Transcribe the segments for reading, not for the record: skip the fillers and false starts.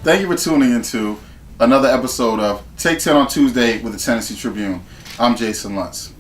Thank you for tuning into another episode of Take 10 on Tuesday with the Tennessee Tribune. I'm Jason Lutz.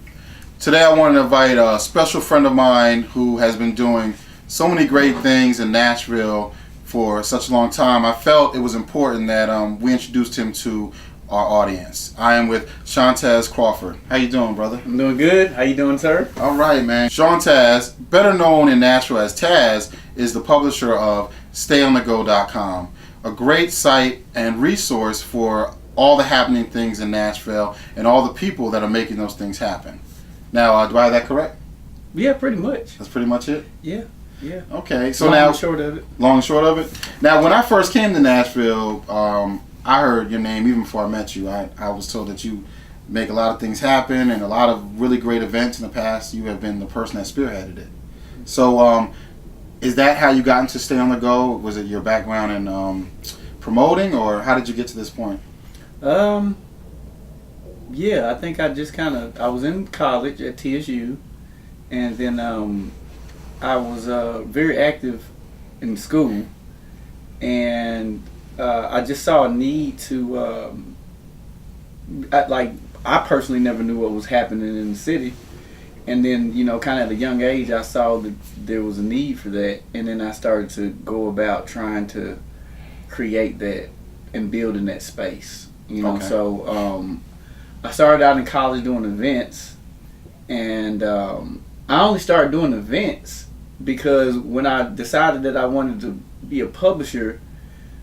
Today I want to invite a special friend of mine who has been doing so many great things in Nashville for such a long time. I felt it was important that we introduced him to our audience. I am with Shawntaz Crawford. How you doing, brother? I'm doing good. How you doing, sir? All right, man. Shawntaz, better known in Nashville as Taz, is the publisher of StayOnTheGo.com, a great site and resource for all the happening things in Nashville and all the people that are making those things happen. Now, do I have that correct? Yeah, pretty much. That's pretty much it? Yeah. Okay, so long now... and short of it. Long and short of it? Now, when I first came to Nashville, I heard your name even before I met you. I was told that you make a lot of things happen and a lot of really great events in the past. You have been the person that spearheaded it. So, is that how you got into Stay on the Go? Was it your background in promoting, or how did you get to this point? Yeah, I think I just I was in college at TSU, and then I was very active in school, and I just saw a need to, I personally never knew what was happening in the city. And then, kind of at a young age, I saw that there was a need for that. And then I started to go about trying to create that and build in that space. Okay. So I started out in college doing events. And I only started doing events because when I decided that I wanted to be a publisher,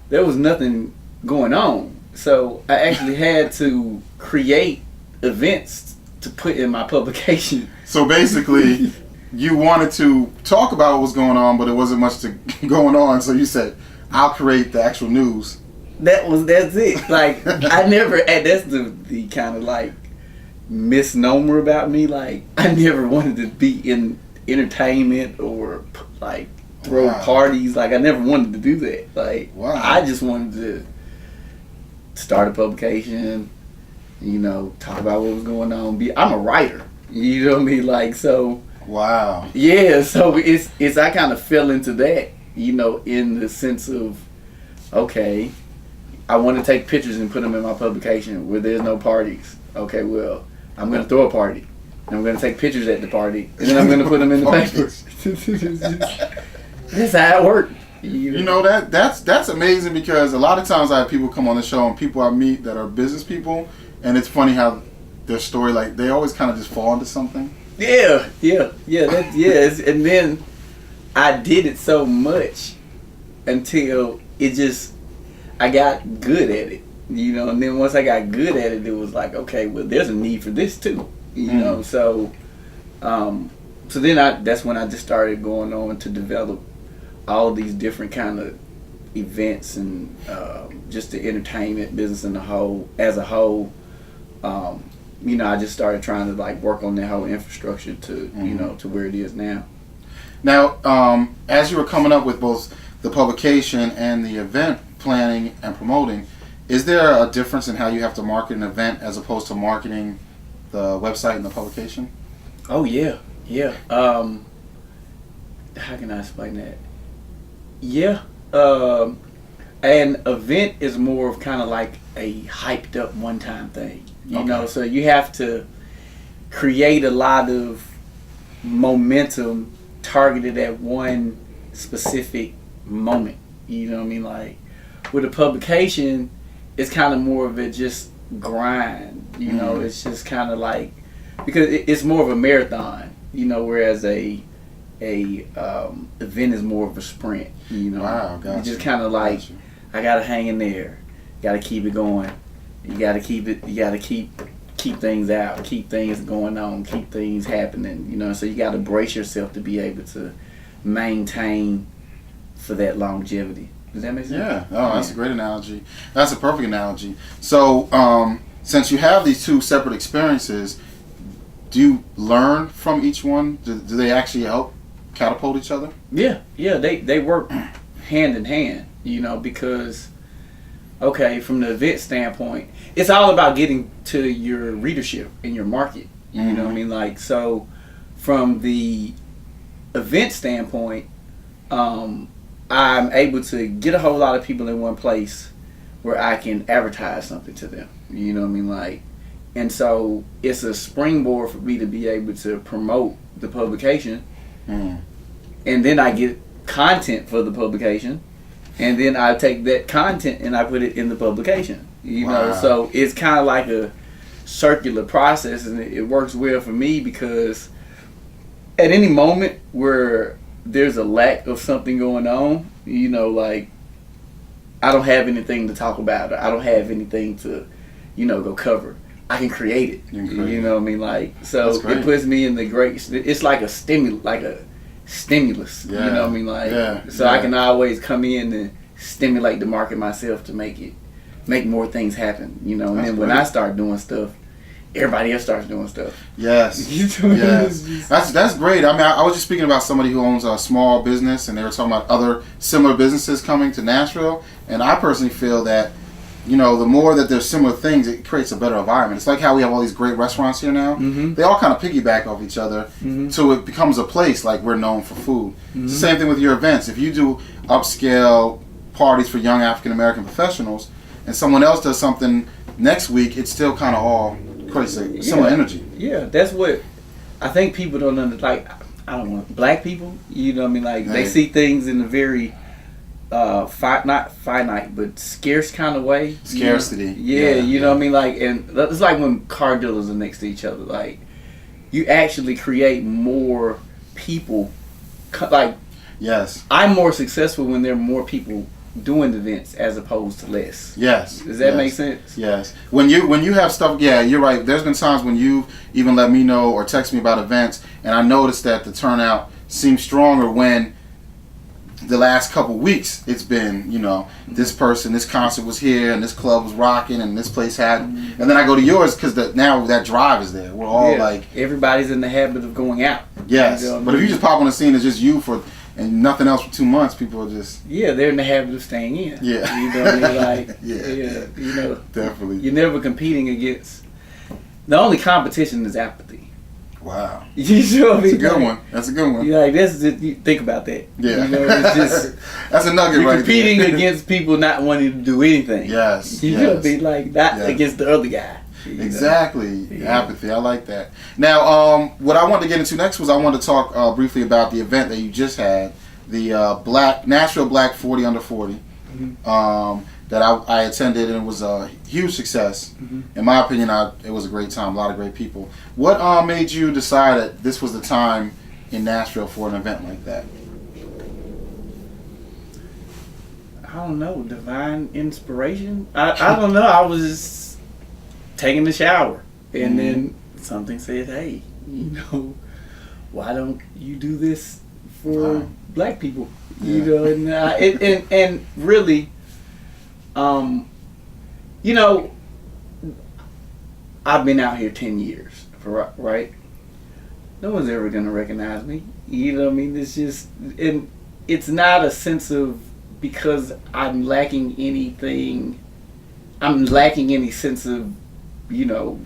there was nothing going on. So I actually had to create events to put in my publication. So basically, you wanted to talk about what was going on, but there wasn't much going on, so you said, I'll create the actual news. That's it. Like, that's the kind of like misnomer about me. Like, I never wanted to be in entertainment or like throw parties. Like, I never wanted to do that. Like, I just wanted to start a publication, talk about what was going on. I'm a writer, you know what I mean? Like, so. Wow. Yeah, so it's I kind of fell into that, in the sense of, okay, I want to take pictures and put them in my publication where there's no parties. Okay, well, I'm going to throw a party, and I'm going to take pictures at the party, and then I'm going to put them in the paper. That's how it worked. That's amazing, because a lot of times I have people come on the show and people I meet that are business people, and it's funny how their story, like, they always kind of just fall into something. Yeah. And then I did it so much until I got good at it, and then once I got good at it, it was like, okay, well, there's a need for this too, so then that's when I just started going on to develop all these different kind of events and just the entertainment business as a whole. I just started trying to like work on that whole infrastructure to to where it is now. Now, as you were coming up with both the publication and the event planning and promoting, is there a difference in how you have to market an event as opposed to marketing the website and the publication? Oh yeah. How can I explain that? Yeah. An event is more of kind of like a hyped up one-time thing, so you have to create a lot of momentum targeted at one specific moment, like with a publication, it's kind of more of a just grind, it's just kind of like, because it's more of a marathon, whereas a event is more of a sprint, Wow, gotcha. You just kind of like, I gotta hang in there, gotta keep it going, you gotta keep things out, keep things going on, keep things happening, so you gotta brace yourself to be able to maintain for that longevity. Does that make sense? Yeah. Oh, that's a great analogy. That's a perfect analogy. So, since you have these two separate experiences, do you learn from each one? Do they actually help catapult each other? Yeah, they work hand in hand, because, okay, from the event standpoint, it's all about getting to your readership and your market, you know what I mean? Like, so from the event standpoint, I'm able to get a whole lot of people in one place where I can advertise something to them. You know what I mean? Like, and so it's a springboard for me to be able to promote the publication, and then I get content for the publication, and then I take that content and I put it in the publication. You know, so it's kind of like a circular process, and it works well for me because at any moment where there's a lack of something going on, you know, like I don't have anything to talk about, or I don't have anything to, you know, go cover. I can create it. You know what I mean? Like, so it puts me in the great. It's like a stimulus. You know what I mean? Like, so I can always come in and stimulate the market myself to make more things happen. You know, and then when I start doing stuff, everybody else starts doing stuff. Yes. Yes. That's great. I mean, I was just speaking about somebody who owns a small business, and they were talking about other similar businesses coming to Nashville. And I personally feel that, you know, the more that there's similar things, it creates a better environment. It's like how we have all these great restaurants here now. They all kind of piggyback off each other, so it becomes a place like we're known for food. It's the same thing with your events. If you do upscale parties for young African American professionals, and someone else does something next week, it's still kind of all crazy, similar energy. Yeah, that's what I think people don't understand. Like, I don't want black people. You know what I mean? Like, they see things in a very not finite, but scarce kind of way. Scarcity. You know what I mean? Like, and it's like when car dealers are next to each other. Like, you actually create more people. Like, yes, I'm more successful when there are more people doing events as opposed to less. Yes. Does that make sense? Yes. When you have stuff, yeah, you're right. There's been times when you even let me know or text me about events, and I noticed that the turnout seems stronger when the last couple weeks it's been, you know, this concert was here, and this club was rocking, and this place had, and then I go to yours because now that drive is there. We're all like, everybody's in the habit of going out. Yes. You know but if you just pop on the scene, it's just you and nothing else for 2 months, people are just... Yeah, they're in the habit of staying in. Yeah. You know what I mean? Like, you know. Definitely. You're never competing against... The only competition is apathy. Wow. You know what I mean? That's a good one. That's a good one. Yeah, like, you think about that. Yeah. You know, it's just... That's a nugget you're right competing there. against people not wanting to do anything. Yes. You know what I mean? Like, not against the other guy. Exactly. Apathy. I like that. Now, what I wanted to get into next was I wanted to talk briefly about the event that you just had, the Nashville Black 40 Under 40, that I attended, and it was a huge success. In my opinion, it was a great time, a lot of great people. What made you decide that this was the time in Nashville for an event like that? I don't know, divine inspiration? I don't know. I was taking a shower, and then something said, hey, you know, why don't you do this for black people? You know, and really, you know, I've been out here 10 years, right? No one's ever gonna recognize me. You know what I mean? It's just, and it's not a sense of because I'm lacking anything. I'm lacking any sense of, you know,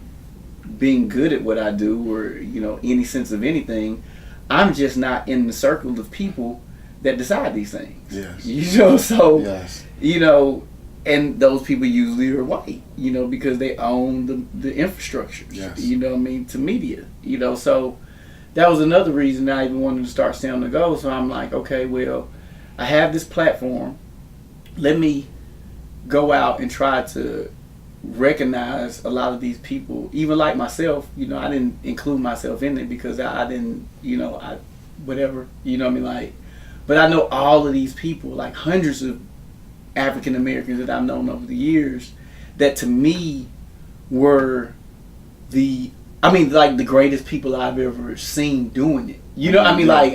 being good at what I do, or, you know, any sense of anything. I'm just not in the circle of people that decide these things. Yes. You know, so, yes. You know, and those people usually are white, you know, because they own the infrastructure, you know what I mean, to media, you know. So that was another reason I even wanted to start Stay on the Go. So I'm like, okay, well, I have this platform. Let me go out and try to recognize a lot of these people, even like myself. You know, I didn't include myself in it because I didn't, you know, whatever, you know what I mean, like, but I know all of these people, like hundreds of African Americans that I've known over the years, that to me were like the greatest people I've ever seen doing it. You know what I mean? Like,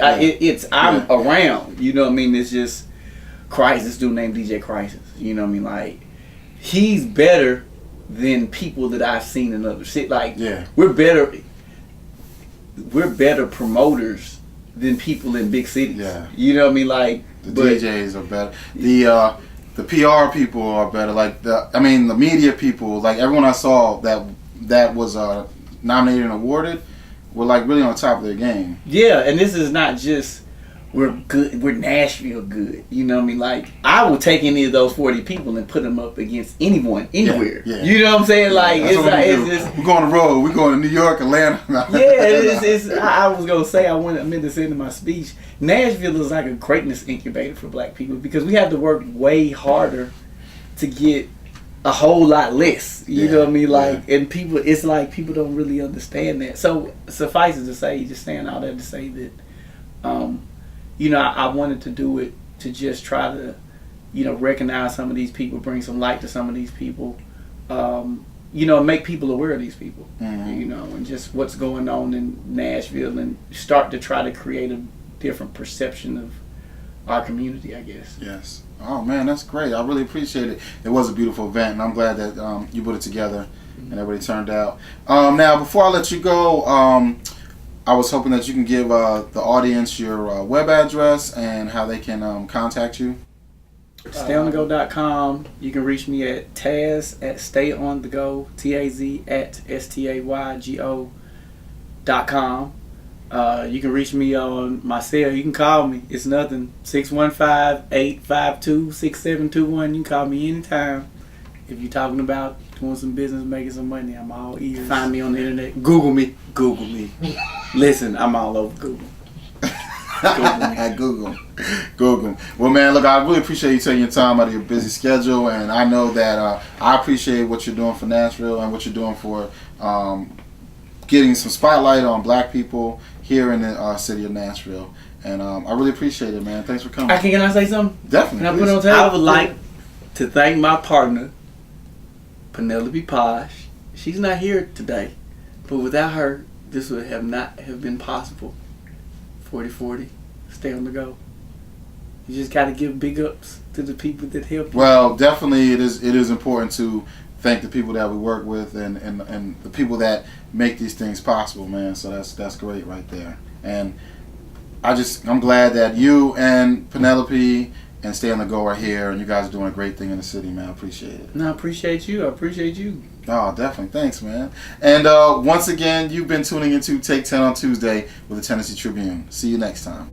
I'm around, you know what I mean? It's just this dude named DJ Crisis, you know what I mean? Like, he's better than people that I've seen in other cities. Like, we're better promoters than people in big cities. Yeah. You know what I mean? Like, the DJs are better. The PR people are better. Like, the media people, like everyone I saw that was nominated and awarded were like really on top of their game. Yeah, and this is not just we're good. We're Nashville good. You know what I mean? Like, I will take any of those 40 people and put them up against anyone, anywhere. Yeah. You know what I'm saying? Like, That's it's what like, we do. We're going on the road. We're going to New York, Atlanta. I was gonna say, I meant to say in my speech, Nashville is like a greatness incubator for black people because we have to work way harder to get a whole lot less. You know what I mean? Like, and people, it's like people don't really understand that. So suffice it to say, just saying all that to say that, I wanted to do it to just try to, recognize some of these people, bring some light to some of these people, make people aware of these people, and just what's going on in Nashville, and start to try to create a different perception of our community, I guess. Yes. Oh man, that's great. I really appreciate it. It was a beautiful event, and I'm glad that you put it together and everybody turned out. Now, before I let you go, I was hoping that you can give the audience your web address and how they can contact you. StayOnTheGo.com. You can reach me at Taz at StayOnTheGo, TAZ at STAYGO.com. You can reach me on my cell. You can call me. It's nothing. 615-852-6721. You can call me anytime. If you're talking about doing some business, making some money, I'm all ears. Find me on the internet. Google me. Listen, I'm all over Google. Google. Well, man, look, I really appreciate you taking your time out of your busy schedule, and I know that I appreciate what you're doing for Nashville and what you're doing for getting some spotlight on black people here in the city of Nashville. And I really appreciate it, man. Thanks for coming. Can I say something? Definitely. Can I put on tape? I would like to thank my partner, Penelope Posh. She's not here today, but without her, this would not have been possible. 40-40, stay on the go. You just got to give big ups to the people that help you. Well, definitely it is important to thank the people that we work with and the people that make these things possible, man. So that's great right there. And I'm glad that you and Penelope and Stay on the Go are here, and you guys are doing a great thing in the city, man. I appreciate it. No, I appreciate you. Oh, definitely. Thanks, man. And once again, you've been tuning into Take 10 on Tuesday with the Tennessee Tribune. See you next time.